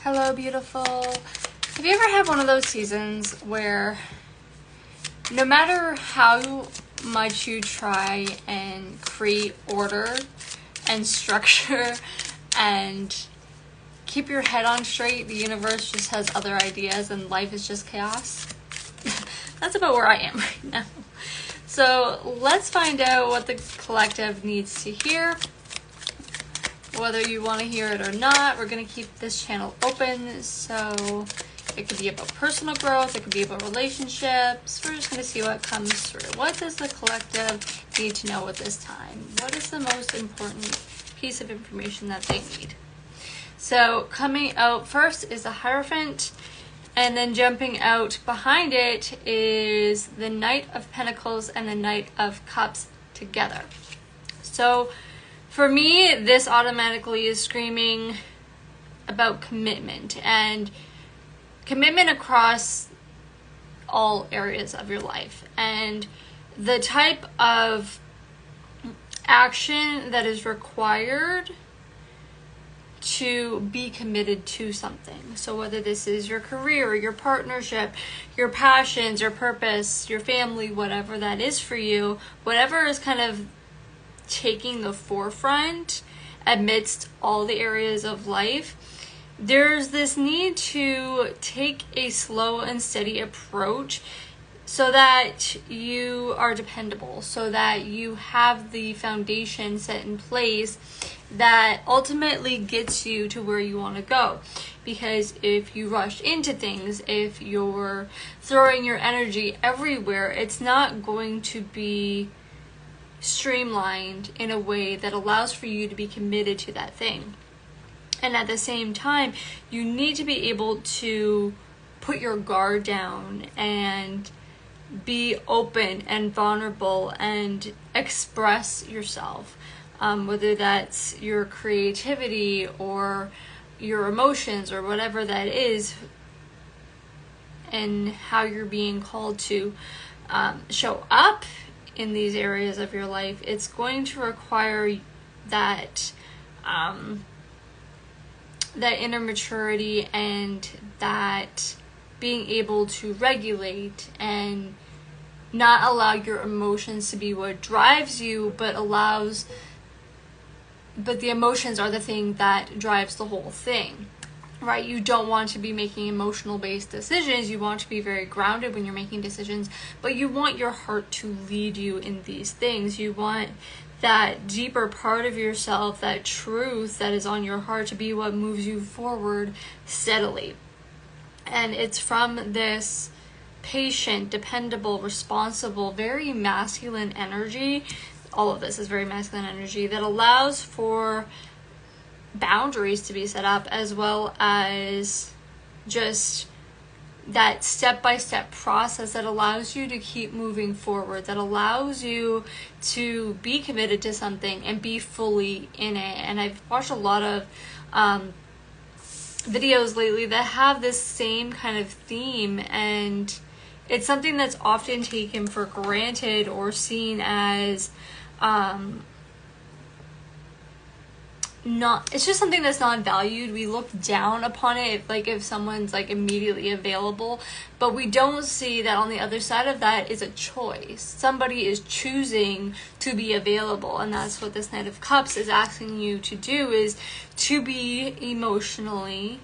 Hello, beautiful. Have you ever had one of those seasons where no matter how much you try and create order and structure and keep your head on straight, the universe just has other ideas and life is just chaos? That's about where I am right now. So let's find out what the collective needs to hear. Whether you want to hear it or not, we're going to keep this channel open. So it could be about personal growth. It could be about relationships. We're just going to see what comes through. What does the collective need to know at this time? What is the most important piece of information that they need? So coming out first is the Hierophant. And then jumping out behind it is the Knight of Pentacles and the Knight of Cups together. So for me, this automatically is screaming about commitment, and commitment across all areas of your life, and the type of action that is required to be committed to something. So whether this is your career, your partnership, your passions, your purpose, your family, whatever that is for you, whatever is kind of taking the forefront amidst all the areas of life, there's this need to take a slow and steady approach so that you are dependable, so that you have the foundation set in place that ultimately gets you to where you want to go. Because if you rush into things, if you're throwing your energy everywhere, it's not going to be streamlined in a way that allows for you to be committed to that thing. And at the same time, you need to be able to put your guard down and be open and vulnerable and express yourself, whether that's your creativity or your emotions or whatever that is, and how you're being called to show up in these areas of your life. It's going to require that that inner maturity and that being able to regulate and not allow your emotions to be what drives you, but the emotions are the thing that drives the whole thing, right? You don't want to be making emotional based decisions. You want to be very grounded when you're making decisions, but you want your heart to lead you in these things. You want that deeper part of yourself, that truth that is on your heart, to be what moves you forward steadily. And it's from this patient, dependable, responsible, very masculine energy. All of this is very masculine energy that allows for boundaries to be set up, as well as just that step-by-step process that allows you to keep moving forward, that allows you to be committed to something and be fully in it. And I've watched a lot of videos lately that have this same kind of theme, and it's something that's often taken for granted or seen as it's just something that's not valued. We look down upon it, like if someone's like immediately available, but we don't see that on the other side of that is a choice. Somebody is choosing to be available, and that's what this Knight of Cups is asking you to do, is to be emotionally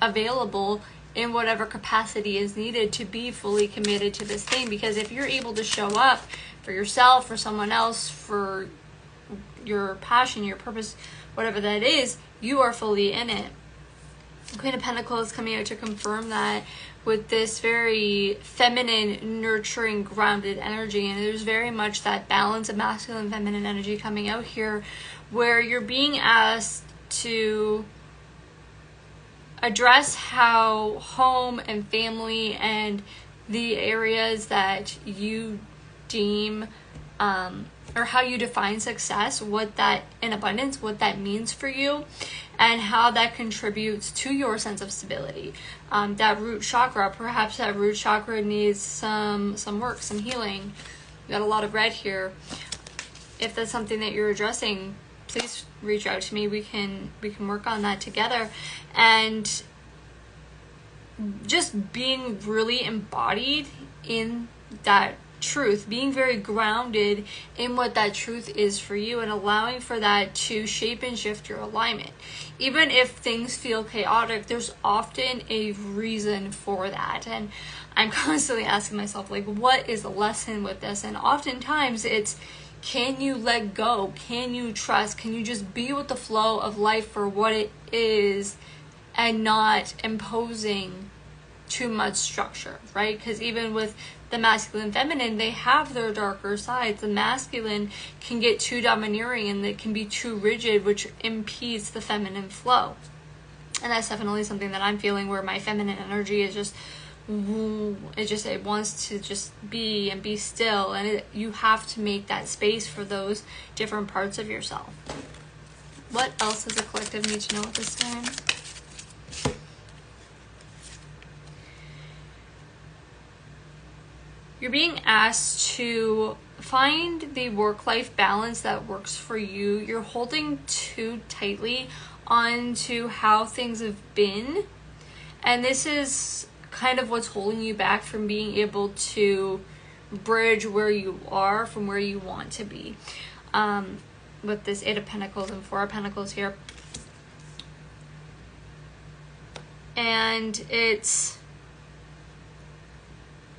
available in whatever capacity is needed to be fully committed to this thing. Because if you're able to show up for yourself, for someone else, for your passion, your purpose, whatever that is, you are fully in it. Queen of Pentacles coming out to confirm that with this very feminine, nurturing, grounded energy. And there's very much that balance of masculine and feminine energy coming out here, where you're being asked to address how home and family and the areas that you deem or how you define success, what that in abundance, what that means for you, and how that contributes to your sense of stability. That root chakra, perhaps that root chakra needs some work, some healing. We got a lot of red here. If that's something that you're addressing, please reach out to me. We can work on that together. And just being really embodied in that truth, being very grounded in what that truth is for you, and allowing for that to shape and shift your alignment. Even if things feel chaotic, there's often a reason for that. And I'm constantly asking myself, like, what is the lesson with this? And oftentimes it's, can you let go? Can you trust? Can you just be with the flow of life for what it is and not imposing too much structure, right? Because even with the masculine and feminine, they have their darker sides. The masculine can get too domineering and it can be too rigid, which impedes the feminine flow. And that's definitely something that I'm feeling, where my feminine energy is just, it wants to just be and be still. And you have to make that space for those different parts of yourself. What else does the collective need to know at this time? You're being asked to find the work-life balance that works for you. You're holding too tightly onto how things have been. And this is kind of what's holding you back from being able to bridge where you are from where you want to be. With this 8 of Pentacles and 4 of Pentacles here. And it's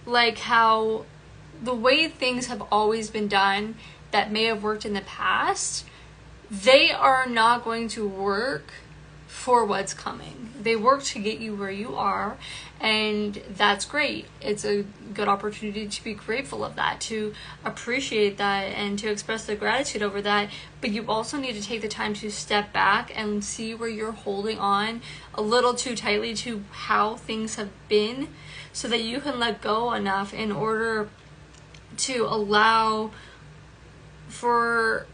like how the way things have always been done that may have worked in the past, they are not going to work for what's coming. They work to get you where you are, and that's great. It's a good opportunity to be grateful of that, to appreciate that, and to express the gratitude over that. But you also need to take the time to step back and see where you're holding on a little too tightly to how things have been, so that you can let go enough in order to allow for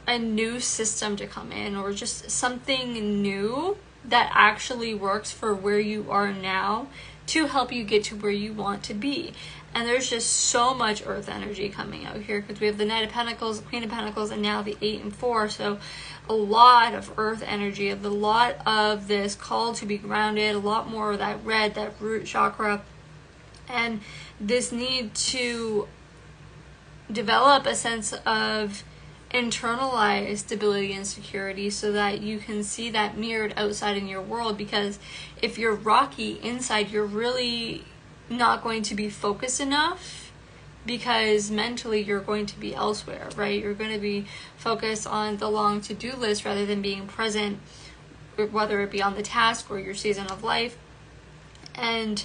a new system to come in, or just something new that actually works for where you are now to help you get to where you want to be. And there's just so much earth energy coming out here, because we have the Knight of Pentacles, the Queen of Pentacles, and now the 8 and 4. So a lot of earth energy, a lot of this call to be grounded, a lot more of that red, that root chakra, and this need to develop a sense of internalized stability and security, so that you can see that mirrored outside in your world. Because if you're rocky inside, you're really not going to be focused enough, because mentally you're going to be elsewhere, right? You're going to be focused on the long to-do list rather than being present, whether it be on the task or your season of life. And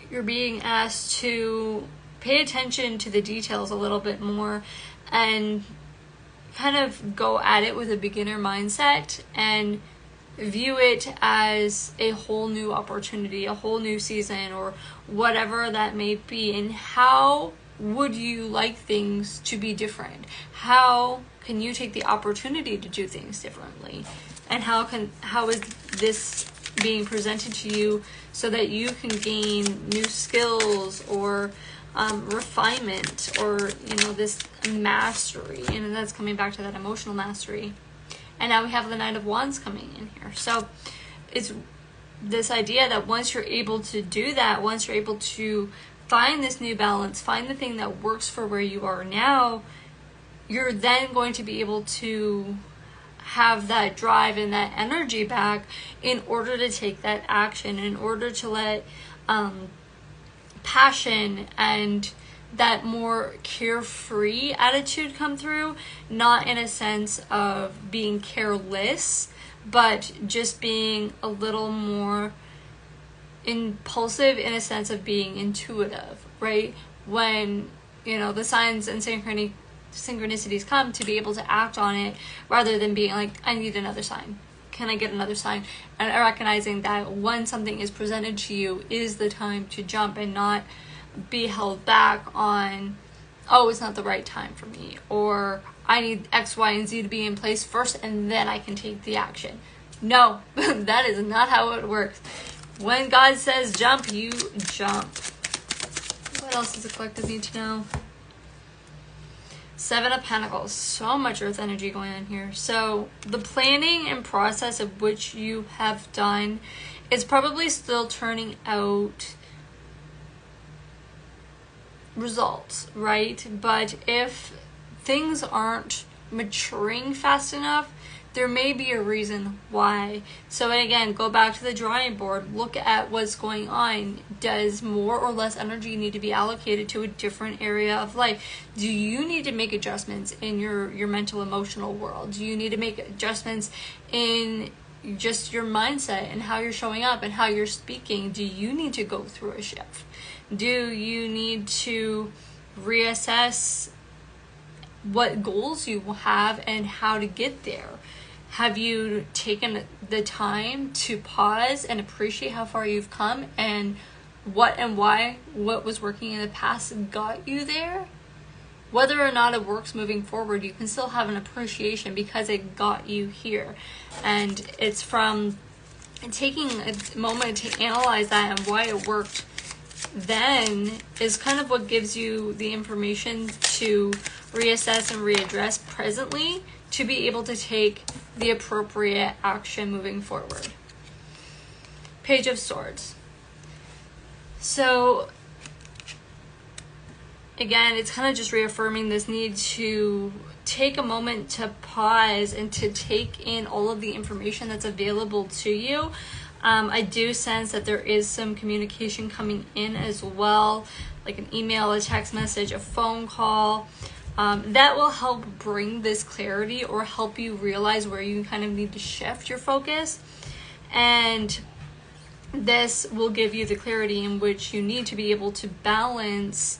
you're being asked to pay attention to the details a little bit more, and kind of go at it with a beginner mindset and view it as a whole new opportunity, a whole new season, or whatever that may be. And how would you like things to be different? How can you take the opportunity to do things differently? And how is this being presented to you so that you can gain new skills, or refinement, or this mastery? And that's coming back to that emotional mastery. And now we have the Knight of Wands coming in here. So it's this idea that once you're able to do that, once you're able to find this new balance, find the thing that works for where you are now, you're then going to be able to have that drive and that energy back in order to take that action, in order to let passion and that more carefree attitude come through, not in a sense of being careless, but just being a little more impulsive in a sense of being intuitive, right? When, the signs and synchronicities come, to be able to act on it rather than being like, I need another sign. Can I get another sign? And recognizing that when something is presented to you is the time to jump, and not be held back on, oh, it's not the right time for me, or I need X, Y, and Z to be in place first and then I can take the action. No, that is not how it works. When God says jump, you jump. What else does the collective need to know? 7 of Pentacles. So much earth energy going on here. So the planning and process of which you have done it's probably still turning out results, right? But if things aren't maturing fast enough, there may be a reason why. So again, go back to the drawing board, look at what's going on. Does more or less energy need to be allocated to a different area of life? Do you need to make adjustments in your mental emotional world? Do you need to make adjustments in just your mindset and how you're showing up and how you're speaking? Do you need to go through a shift? Do you need to reassess what goals you have and how to get there? Have you taken the time to pause and appreciate how far you've come and why what was working in the past got you there? Whether or not it works moving forward, you can still have an appreciation because it got you here. And it's from taking a moment to analyze that and why it worked then is kind of what gives you the information to reassess and readdress presently to be able to take the appropriate action moving forward. Page of Swords. So again, it's kind of just reaffirming this need to take a moment to pause and to take in all of the information that's available to you. I do sense that there is some communication coming in as well, like an email, a text message, a phone call, that will help bring this clarity or help you realize where you kind of need to shift your focus. And this will give you the clarity in which you need to be able to balance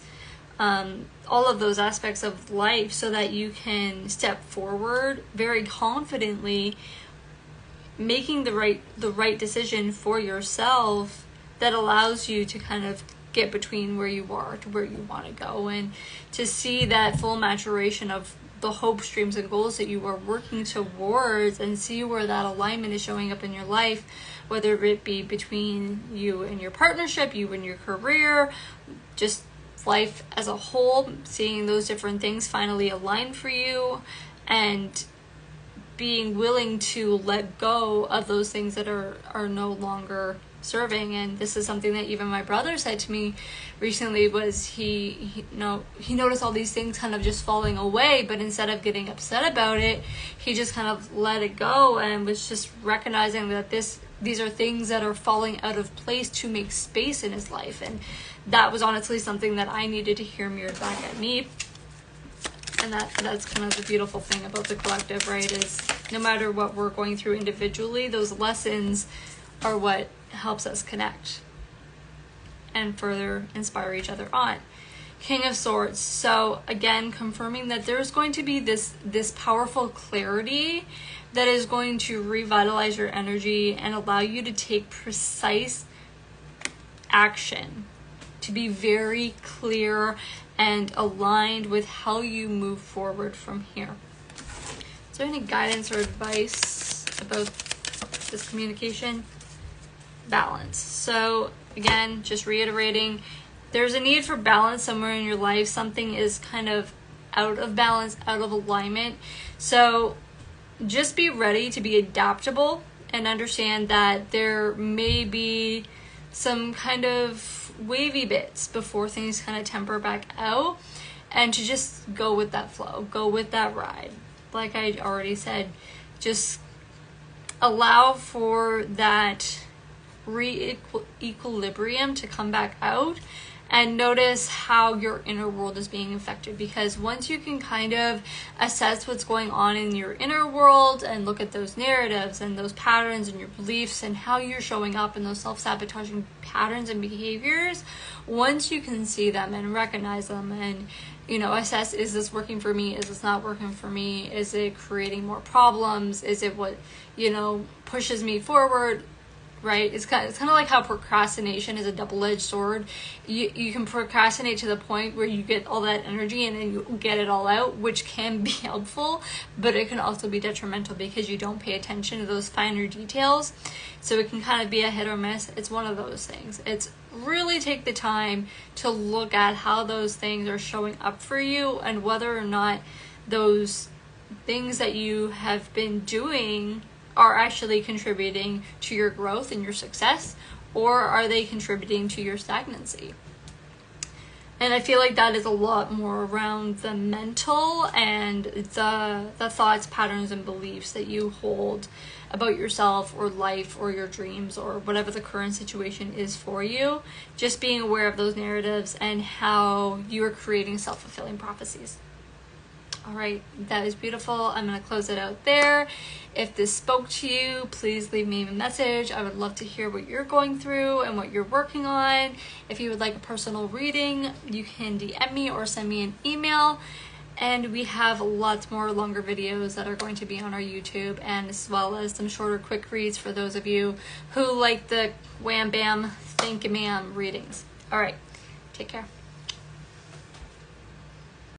all of those aspects of life so that you can step forward very confidently, making the right decision for yourself that allows you to kind of get between where you are to where you want to go, and to see that full maturation of the hope, dreams, and goals that you are working towards, and see where that alignment is showing up in your life, whether it be between you and your partnership, you and your career, just life as a whole, seeing those different things finally align for you, and being willing to let go of those things that are no longer serving. And this is something that even my brother said to me recently, was he noticed all these things kind of just falling away, but instead of getting upset about it, he just kind of let it go and was just recognizing that these are things that are falling out of place to make space in his life. And that was honestly something that I needed to hear mirrored back at me. And that's kind of the beautiful thing about the collective, right? Is no matter what we're going through individually, those lessons are what helps us connect and further inspire each other on. King of Swords. So again, confirming that there's going to be this powerful clarity that is going to revitalize your energy and allow you to take precise action, to be very clear and aligned with how you move forward from here. Is there any guidance or advice about this communication? Balance. So again, just reiterating, there's a need for balance somewhere in your life. Something is kind of out of balance, out of alignment. So just be ready to be adaptable and understand that there may be some kind of wavy bits before things kind of temper back out, and to just go with that flow, go with that ride. Like I already said, just allow for that equilibrium to come back out, and notice how your inner world is being affected. Because once you can kind of assess what's going on in your inner world and look at those narratives and those patterns and your beliefs and how you're showing up in those self-sabotaging patterns and behaviors, once you can see them and recognize them and assess, is this working for me, is this not working for me, is it creating more problems, is it what pushes me forward, right? It's kind of like how procrastination is a double-edged sword. You can procrastinate to the point where you get all that energy and then you get it all out, which can be helpful, but it can also be detrimental because you don't pay attention to those finer details. So it can kind of be a hit or miss. It's one of those things. It's really take the time to look at how those things are showing up for you, and whether or not those things that you have been doing are actually contributing to your growth and your success, or are they contributing to your stagnancy? And I feel like that is a lot more around the mental and the thoughts, patterns, and beliefs that you hold about yourself or life or your dreams or whatever the current situation is for you. Just being aware of those narratives and how you are creating self-fulfilling prophecies. All right, that is beautiful. I'm going to close it out there. If this spoke to you, please leave me a message. I would love to hear what you're going through and what you're working on. If you would like a personal reading, you can DM me or send me an email. And we have lots more longer videos that are going to be on our YouTube, and as well as some shorter quick reads for those of you who like the wham bam think ma'am readings. All right, take care.